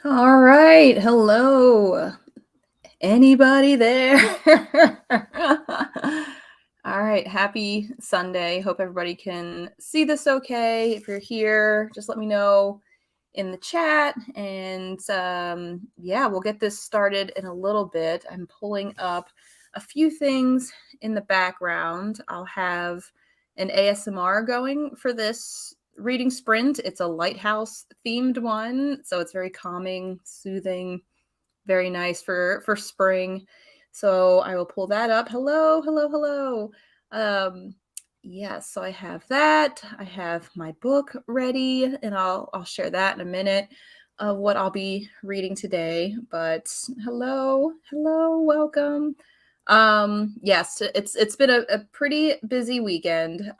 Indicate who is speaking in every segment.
Speaker 1: All right. Hello. Anybody there? All right. Happy Sunday. Hope everybody can see this okay. If you're here, just let me know in the chat. And yeah, we'll get this started in a little bit. I'm pulling up a few things in the background. I'll have an ASMR going for this reading sprint. It's a lighthouse themed one, so it's very calming, soothing, very nice for spring. So I will pull that up. Hello, hello, hello. Yes, so I have that. I have my book ready, and I'll share that in a minute of what I'll be reading today. But hello, hello, welcome. Yes, it's been a pretty busy weekend.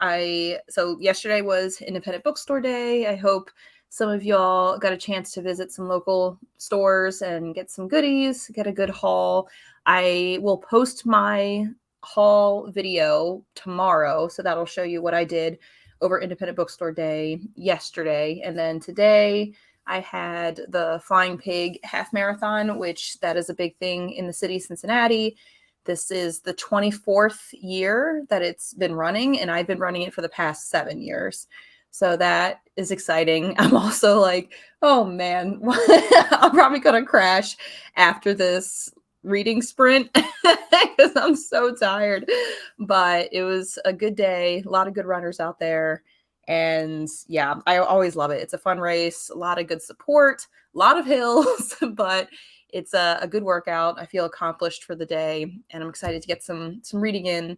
Speaker 1: So yesterday was Independent Bookstore Day. I hope some of y'all got a chance to visit some local stores and get some goodies, get a good haul. I will post my haul video tomorrow, so that'll show you what I did over Independent Bookstore Day yesterday. And then today I had the Flying Pig half marathon, which that is a big thing in the city of Cincinnati. This is the 24th year that it's been running, and I've been running it for the past 7 years. So that is exciting. I'm also like, oh man, I'm probably going to crash after this reading sprint because I'm so tired. But it was a good day, a lot of good runners out there. And yeah, I always love it. It's a fun race, a lot of good support, a lot of hills, but it's a good workout. I feel accomplished for the day, and I'm excited to get some reading in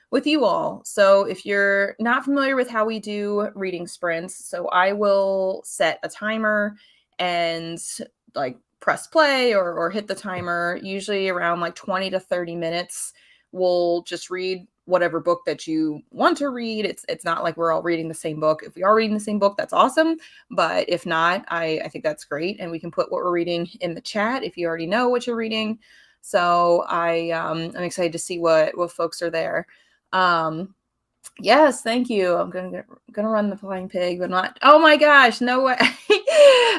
Speaker 1: with you all. So if you're not familiar with how we do reading sprints, so I will set a timer and like press play or hit the timer, usually around like 20 to 30 minutes. We'll just read whatever book that you want to read. It's not like we're all reading the same book. If we are reading the same book, that's awesome. But if not, I think that's great. And we can put what we're reading in the chat if you already know what you're reading. So I'm excited to see what folks are there. Yes, thank you. I'm gonna run the Flying Pig, but not. Oh my gosh, no way!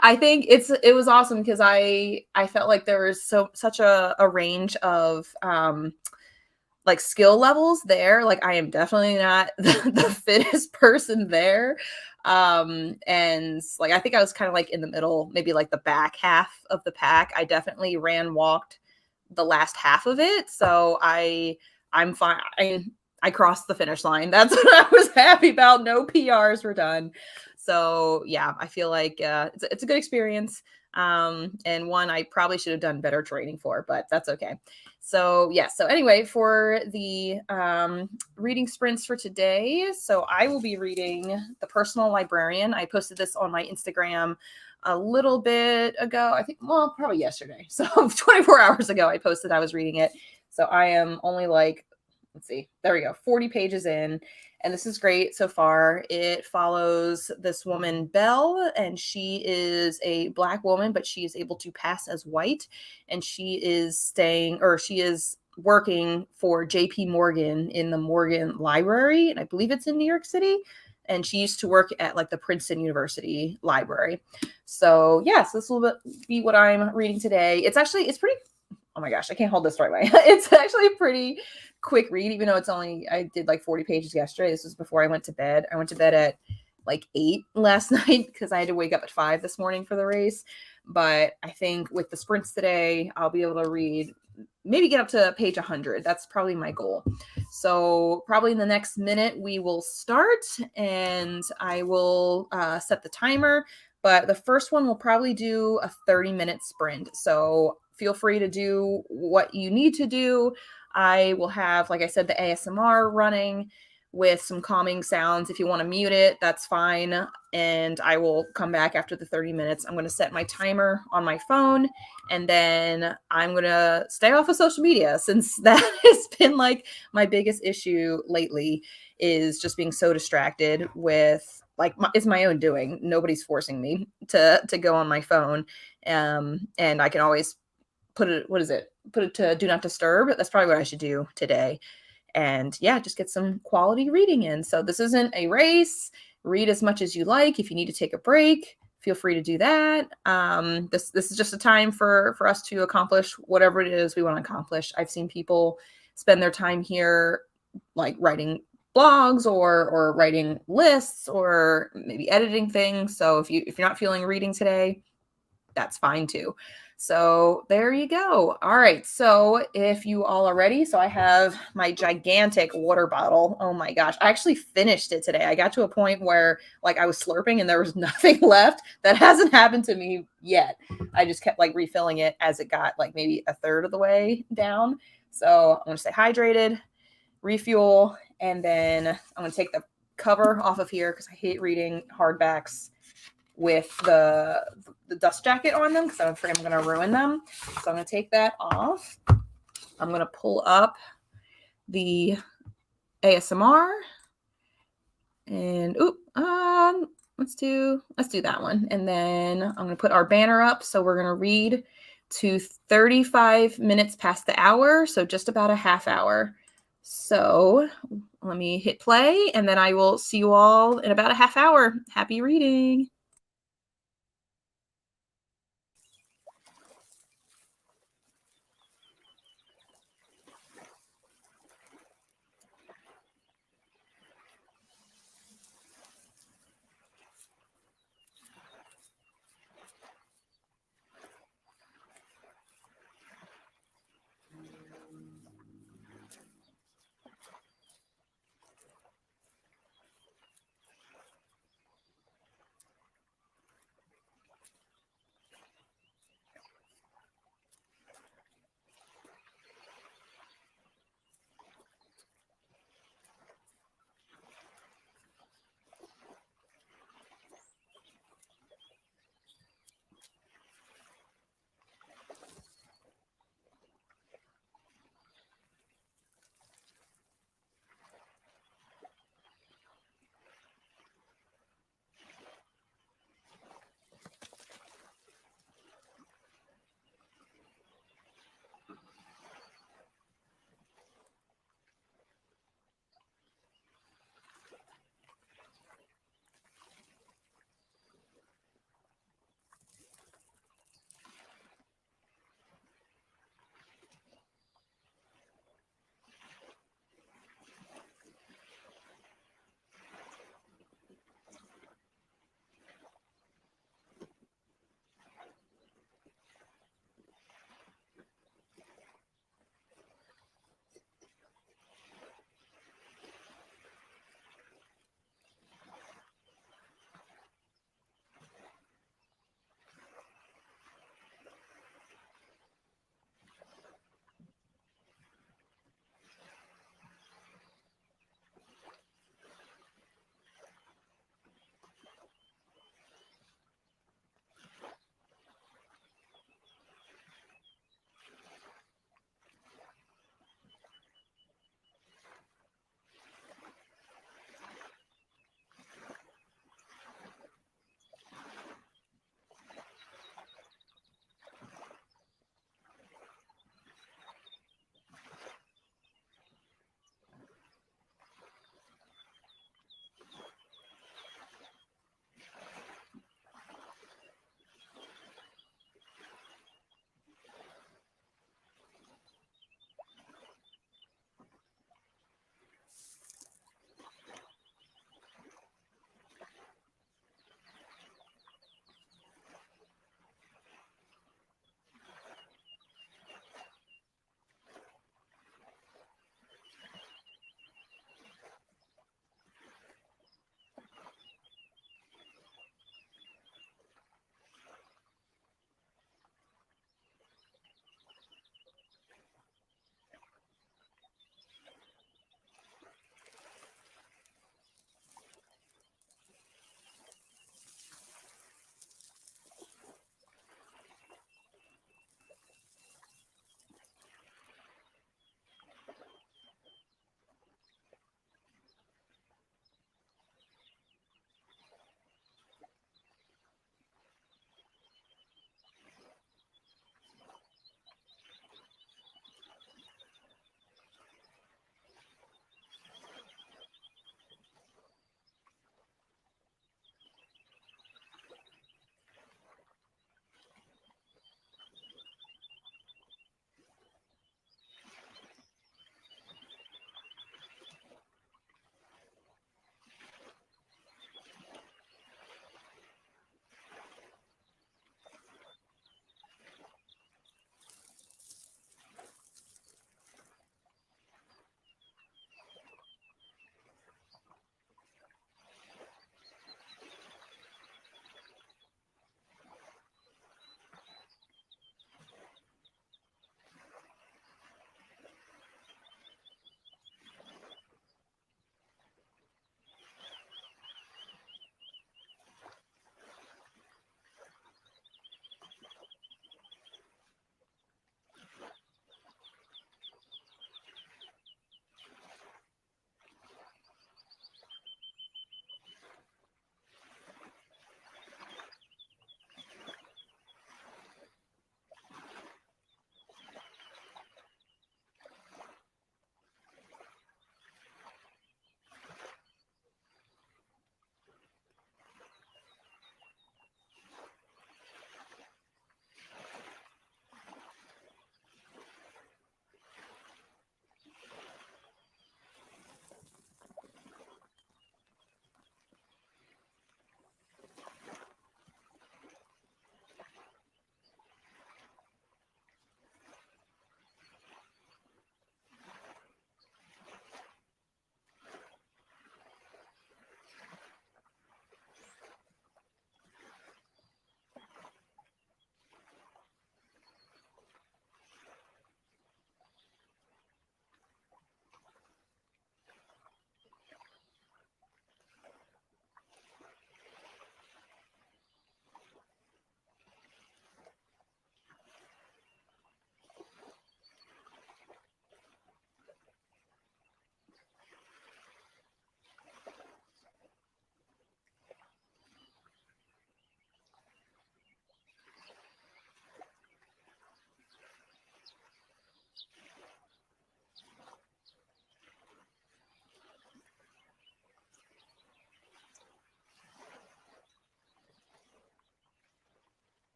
Speaker 1: I think it was awesome because I felt like there was such a range of like skill levels there. Like I am definitely not the fittest person there. And like I think I was kind of like in the middle, maybe like the back half of the pack. I definitely walked the last half of it, so I'm fine. I crossed the finish line. That's what I was happy about. No PRs were done. So yeah, I feel like it's a good experience. And one I probably should have done better training for, but that's okay. So yeah, so anyway, for the reading sprints for today, so I will be reading The Personal Librarian. I posted this on my Instagram a little bit ago. I think, well, probably yesterday. So 24 hours ago, I posted I was reading it. So I am only like, let's see, there we go, 40 pages in. And this is great so far. It follows this woman, Belle, and she is a Black woman, but she is able to pass as white. And she is working for JP Morgan in the Morgan Library. And I believe it's in New York City. And she used to work at like the Princeton University Library. So yes, this will be what I'm reading today. It's pretty, oh my gosh, I can't hold this the right way. It's actually a pretty quick read, even though I did like 40 pages yesterday. This was before I went to bed. I went to bed at like 8 last night because I had to wake up at 5 this morning for the race. But I think with the sprints today, I'll be able to read, maybe get up to page 100. That's probably my goal. So probably in the next minute, we will start and I will set the timer. But the first one will probably do a 30-minute sprint. So feel free to do what you need to do. I will have, like I said, the ASMR running with some calming sounds. If you want to mute it, that's fine. And I will come back after the 30 minutes. I'm going to set my timer on my phone, and then I'm going to stay off of social media, since that has been like my biggest issue lately, is just being so distracted with like it's my own doing. Nobody's forcing me to go on my phone. And I can always put it to do not disturb. That's probably what I should do today. And yeah, just get some quality reading in. So this isn't a race. Read as much as you like. If you need to take a break, feel free to do that. This is just a time for us to accomplish whatever it is we want to accomplish. I've seen people spend their time here like writing blogs or writing lists or maybe editing things. So if you're not feeling reading today, that's fine too. So there you go. All right. So if you all are ready, so I have my gigantic water bottle. Oh my gosh. I actually finished it today. I got to a point where like I was slurping and there was nothing left. That hasn't happened to me yet. I just kept like refilling it as it got like maybe a third of the way down. So I'm going to stay hydrated, refuel, and then I'm going to take the cover off of here because I hate reading hardbacks with the dust jacket on them because I'm afraid I'm going to ruin them. So I'm going to take that off. I'm going to pull up the ASMR and let's do that one. And then I'm going to put our banner up. So we're going to read to 35 minutes past the hour. So just about a half hour. So let me hit play and then I will see you all in about a half hour. Happy reading.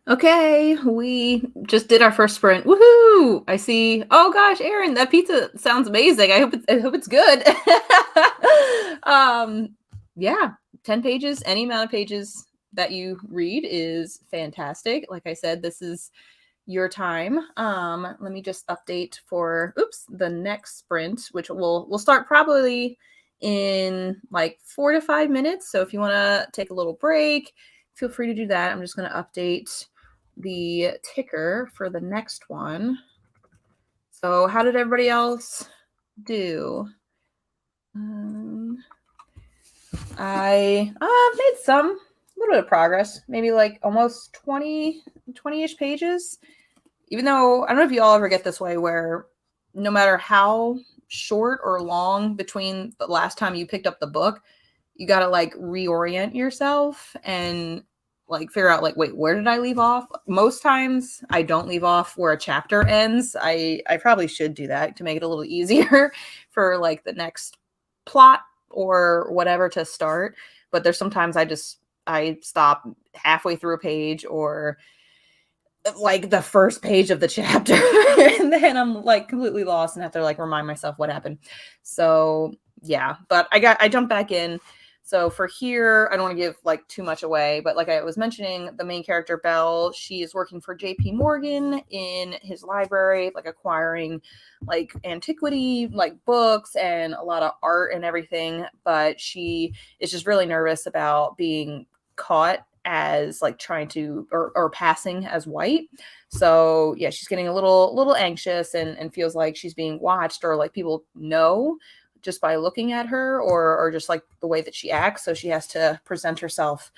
Speaker 1: Okay, we just did our first sprint. Woohoo! I see. Oh gosh, Aaron, that pizza sounds amazing. I hope it's good. um, yeah, 10 pages, any amount of pages that you read is fantastic. Like I said, this is your time. Let me just update for the next sprint, which we'll start probably in like 4 to 5 minutes. So if you want to take a little break, feel free to do that. I'm just going to update the ticker for the next one. So how did everybody else do? I made some a little bit of progress, maybe like almost 20-ish pages. Even though I don't know if you all ever get this way where no matter how short or long between the last time you picked up the book, you got to like reorient yourself and like figure out like, wait, where did I leave off? Most times I don't leave off where a chapter ends. I probably should do that to make it a little easier for like the next plot or whatever to start. But there's sometimes I stop halfway through a page or like the first page of the chapter and then I'm like completely lost and have to like remind myself what happened. So yeah, but I jumped back in. So for here, I don't want to give like too much away, but like I was mentioning, the main character Belle, she is working for JP Morgan in his library, like acquiring like antiquity, like books and a lot of art and everything, but she is just really nervous about being caught as like trying to or passing as white. So yeah, she's getting a little anxious and feels like she's being watched or like people know just by looking at her or just like the way that she acts. So she has to present herself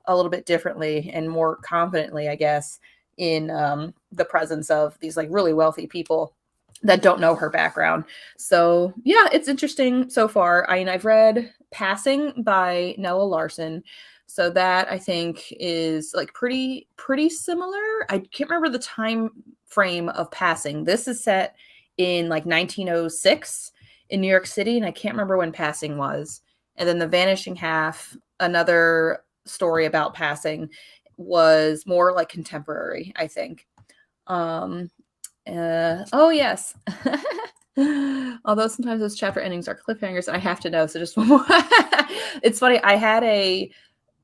Speaker 1: a little bit differently and more confidently, I guess, in the presence of these like really wealthy people that don't know her background. So yeah, it's interesting so far. I mean, I've read Passing by Nella Larson. So that I think is like pretty similar. I can't remember the time frame of Passing. This is set in like 1906 in New York City, and I can't remember when Passing was. And then The Vanishing Half, another story about Passing, was more like contemporary, I think. Oh yes. Although sometimes those chapter endings are cliffhangers, I have to know. So just one more. It's funny. I had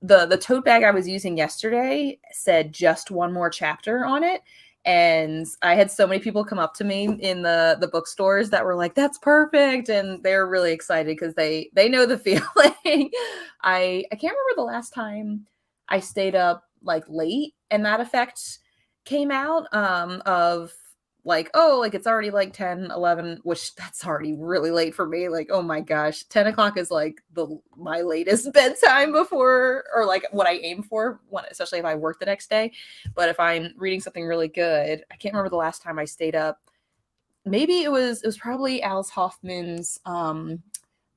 Speaker 1: the tote bag I was using yesterday said just one more chapter on it. And I had so many people come up to me in the bookstores that were like, that's perfect. And they're really excited because they know the feeling. I can't remember the last time I stayed up like late and that effect came out of like, oh, like it's already like 10-11, which that's already really late for me. Like, oh my gosh, 10 o'clock is like my latest bedtime before, or like what I aim for, especially if I work the next day. But if I'm reading something really good, I can't remember the last time I stayed up. Maybe it was probably Alice Hoffman's The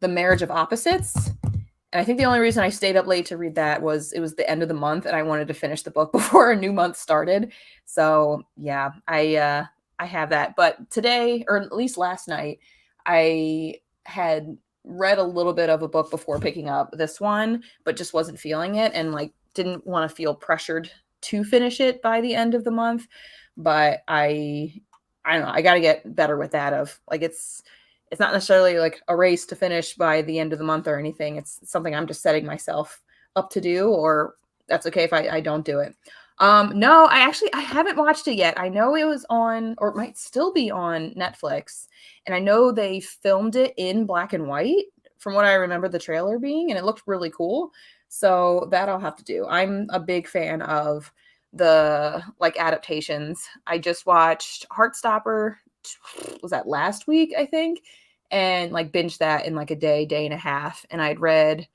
Speaker 1: Marriage of Opposites. And I think the only reason I stayed up late to read that was it was the end of the month and I wanted to finish the book before a new month started. So yeah, I have that. But today, or at least last night, I had read a little bit of a book before picking up this one, but just wasn't feeling it and like didn't want to feel pressured to finish it by the end of the month. But I don't know, I got to get better with that of like it's not necessarily like a race to finish by the end of the month or anything. It's something I'm just setting myself up to do, or that's okay if I don't do it. No, I haven't watched it yet. I know it was on, or it might still be on Netflix, and I know they filmed it in black and white from what I remember the trailer being, and it looked really cool. So that I'll have to do. I'm a big fan of the like adaptations. I just watched Heartstopper, was that last week, I think, and like binged that in like a day and a half. And I'd read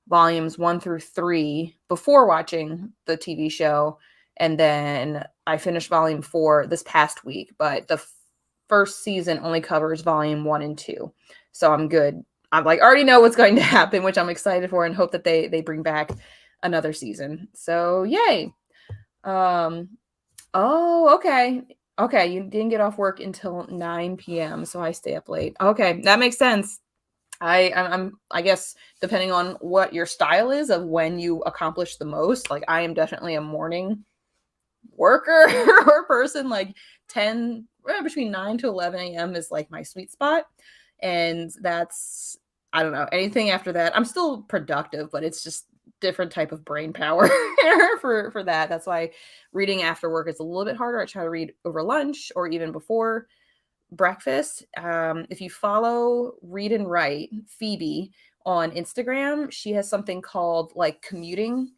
Speaker 1: volumes 1 through 3 before watching the TV show. And then I finished volume 4 this past week, but the first season only covers volume 1 and 2. So I'm good. I'm like already know what's going to happen, which I'm excited for and hope that they bring back another season. So yay. Oh, okay. Okay, you didn't get off work until 9 p.m., so I stay up late. Okay, that makes sense. I guess depending on what your style is of when you accomplish the most, like I am definitely a morning worker or person, like 10 between 9 to 11 a.m. is like my sweet spot. And that's, I don't know, anything after that. I'm still productive, but it's just different type of brain power for that. That's why reading after work is a little bit harder. I try to read over lunch or even before breakfast. If you follow Read and Write Phoebe on Instagram, she has something called like commute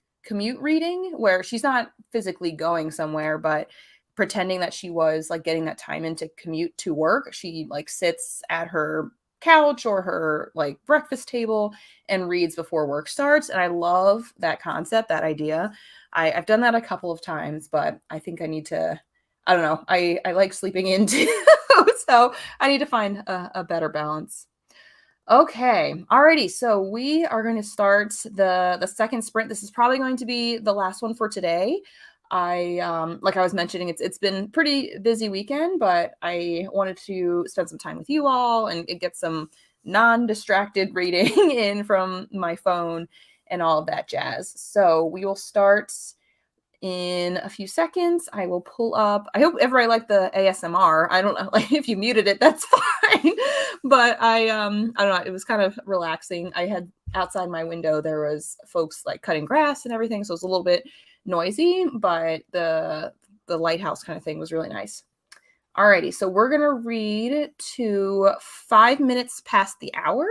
Speaker 1: reading, where she's not physically going somewhere, but pretending that she was like getting that time in to commute to work. She like sits at her couch or her like breakfast table and reads before work starts. And I love that concept, that idea. I've done that a couple of times, but I think I need to, I don't know. I like sleeping in too. So I need to find a better balance. Okay. Alrighty. So we are going to start the second sprint. This is probably going to be the last one for today. Like I was mentioning, it's been pretty busy weekend, but I wanted to spend some time with you all and get some non-distracted reading in from my phone and all of that jazz. So we will start in a few seconds. I will pull up. I hope everybody liked the ASMR. I don't know, like if you muted it, that's fine. But I don't know. It was kind of relaxing. I had outside my window, there was folks like cutting grass and everything, so it was a little bit noisy, but the lighthouse kind of thing was really nice. Alrighty, so we're gonna read to 5 minutes past the hour.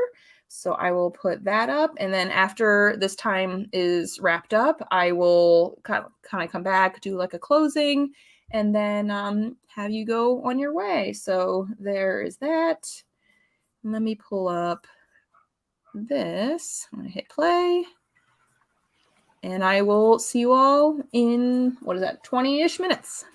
Speaker 1: So I will put that up, and then after this time is wrapped up, I will kind of come back, do like a closing, and then have you go on your way. So there is that. Let me pull up this. I'm gonna hit play, and I will see you all in, what is that, 20-ish minutes.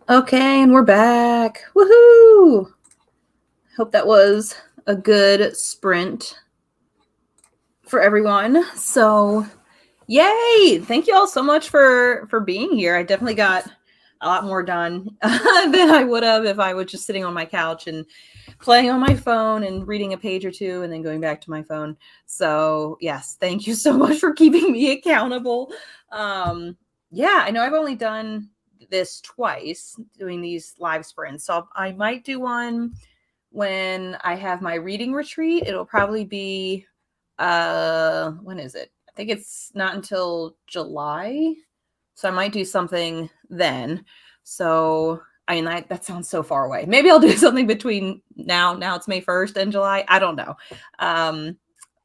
Speaker 1: Okay, and we're back. Woohoo! Hope that was a good sprint for everyone. So, yay! Thank you all so much for being here. I definitely got a lot more done than I would have if I was just sitting on my couch and playing on my phone and reading a page or two and then going back to my phone. So, yes, thank you so much for keeping me accountable. Yeah, I know I've only done this twice, doing these live sprints. So I might do one when I have my reading retreat. It'll probably be when is it? I think it's not until July. So I might do something then. So I mean that sounds so far away. Maybe I'll do something between now it's May 1st and July. I don't know.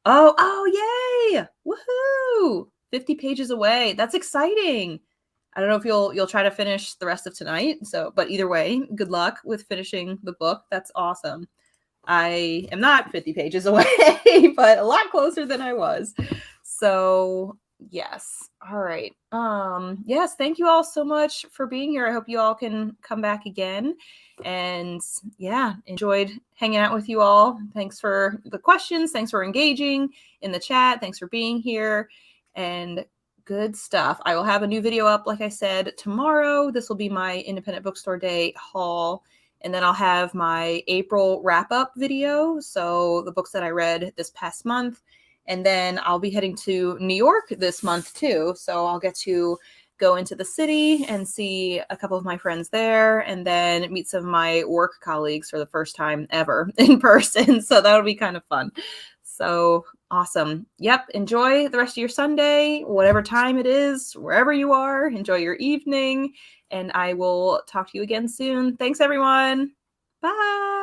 Speaker 1: Oh yay! Woohoo! 50 pages away. That's exciting. I don't know if you'll try to finish the rest of tonight. So, but either way, good luck with finishing the book. That's awesome. I am not 50 pages away, but a lot closer than I was. So, yes. All right. Yes, thank you all so much for being here. I hope you all can come back again. And yeah, enjoyed hanging out with you all. Thanks for the questions. Thanks for engaging in the chat. Thanks for being here. And good stuff. I will have a new video up, like I said, tomorrow. This will be my Independent Bookstore Day haul. And then I'll have my April wrap-up video. So the books that I read this past month. And then I'll be heading to New York this month too. So I'll get to go into the city and see a couple of my friends there and then meet some of my work colleagues for the first time ever in person. So that'll be kind of fun. So awesome. Yep. Enjoy the rest of your Sunday, whatever time it is, wherever you are. Enjoy your evening. And I will talk to you again soon. Thanks, everyone. Bye.